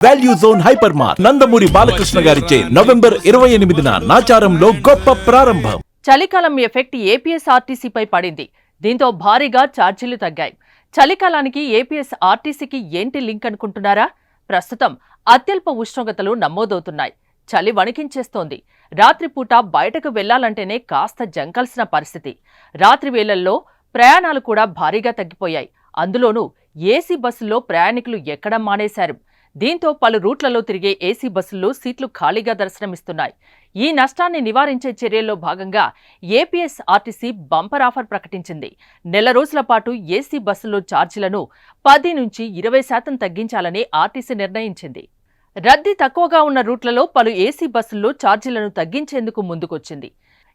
Value Zone Hyper Mart Nandamuri Balakrishna గారిచే November 28న నాచారంలో గొప్ప ప్రారంభం. చలికాలం ఎఫెక్ట్ ఏపీఎస్ఆర్టీసీపై పడింది. దీంతో భారీగా ఛార్జీలు తగ్గాయి. చలికాలానికి ఏపీఎస్ఆర్టీసీకి ఏంటి లింక్ అనుకుంటున్నారా? ప్రస్తుతం అత్యల్ప ఉష్ణోగ్రతలు నమోదవుతున్నాయి. చలి వణికించేస్తోంది. రాత్రిపూట బయటకు వెళ్లాలంటేనే కాస్త జంకాల్సిన పరిస్థితి. రాత్రి వేళల్లో ప్రయాణాలు కూడా భారీగా తగ్గిపోయాయి. అందులోనూ ఏసీ బస్సుల్లో ప్రయాణికులు ఎక్కడం మానేశారు. దీంతో పలు రూట్లలో తిరిగే ఏసీ బస్సుల్లో సీట్లు ఖాళీగా దర్శనమిస్తున్నాయి. ఈ నష్టాన్ని నివారించే చర్యల్లో భాగంగా ఏపీఎస్ఆర్టీసీ బంపర్ ఆఫర్ ప్రకటించింది. నెల రోజుల పాటు ఏసీ బస్సుల్లో ఛార్జీలను 10 నుంచి 20% తగ్గించాలని ఆర్టీసీ నిర్ణయించింది. రద్దీ తక్కువగా ఉన్న రూట్లలో పలు ఏసీ బస్సుల్లో ఛార్జీలను తగ్గించేందుకు ముందుకొచ్చింది.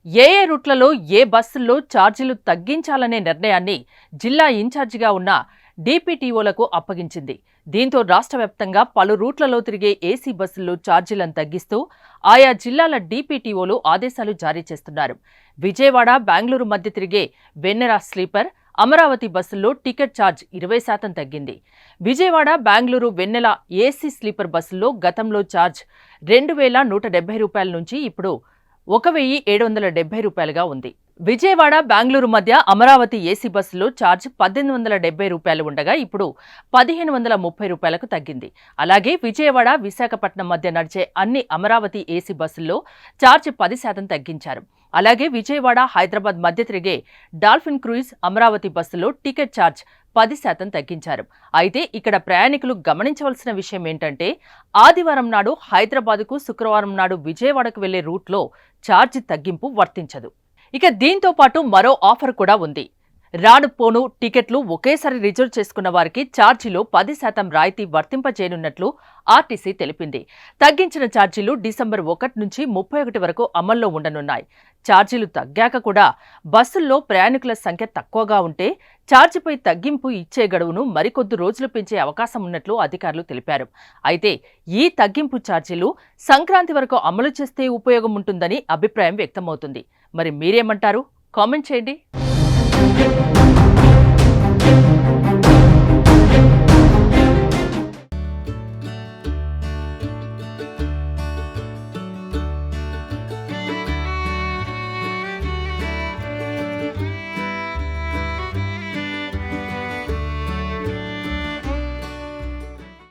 ఏ రూట్లలో ఏ బస్సుల్లో ఛార్జీలు తగ్గించాలనే నిర్ణయాన్ని జిల్లా ఇన్ఛార్జిగా ఉన్న డీపీటీఓలకు అప్పగించింది. దీంతో రాష్ట్ర వ్యాప్తంగా పలు రూట్లలో తిరిగే ఏసీ బస్సుల్లో ఛార్జీలను తగ్గిస్తూ ఆయా జిల్లాల డీపీటీఓలు ఆదేశాలు జారీ చేస్తున్నారు. విజయవాడ, బెంగళూరు మధ్య తిరిగే వెన్నెల స్లీపర్, అమరావతి బస్సుల్లో టికెట్ ఛార్జ్ 20% తగ్గింది. విజయవాడ, బెంగళూరు వెన్నెల ఏసీ స్లీపర్ బస్సుల్లో గతంలో ఛార్జ్ 2170 రూపాయల నుంచి ఇప్పుడు 1770 రూపాయలుగా ఉంది. విజయవాడ, బెంగళూరు మధ్య అమరావతి ఏసీ బస్సులో ఛార్జ్ 1870 రూపాయలు ఉండగా ఇప్పుడు 1530 రూపాయలకు తగ్గింది. అలాగే విజయవాడ, విశాఖపట్నం మధ్య నడిచే అన్ని అమరావతి ఏసీ బస్సుల్లో ఛార్జ్ 10% తగ్గించారు. అలాగే విజయవాడ, హైదరాబాద్ మధ్య తిరిగే డాల్ఫిన్ క్రూయిజ్ అమరావతి బస్సులో టికెట్ ఛార్జ్ 10% తగ్గించారు. అయితే ఇక్కడ ప్రయాణికులు గమనించవలసిన విషయం ఏంటంటే, ఆదివారం నాడు హైదరాబాద్కు, శుక్రవారం నాడు విజయవాడకు వెళ్లే రూట్లో ఛార్జ్ తగ్గింపు వర్తించదు. ఇక దీంతో పాటు మరో ఆఫర్ కూడా ఉంది. రాను పోను టికెట్లు ఒకేసారి రిజర్వ్ చేసుకున్న వారికి ఛార్జీలో 10% రాయితీ వర్తింపజేయనున్నట్లు ఆర్టీసీ తెలిపింది. తగ్గించిన ఛార్జీలు డిసెంబర్ 1 నుంచి 31 వరకు అమల్లో ఉండనున్నాయి. ఛార్జీలు తగ్గాక కూడా బస్సుల్లో ప్రయాణికుల సంఖ్య తక్కువగా ఉంటే ఛార్జీపై తగ్గింపు ఇచ్చే గడువును మరికొద్ది రోజులు పెంచే అవకాశం ఉన్నట్లు అధికారులు తెలిపారు. అయితే ఈ తగ్గింపు ఛార్జీలు సంక్రాంతి వరకు అమలు చేస్తే ఉపయోగం ఉంటుందని అభిప్రాయం వ్యక్తమవుతుంది. మరి మీరేమంటారు? కామెంట్ చేయండి.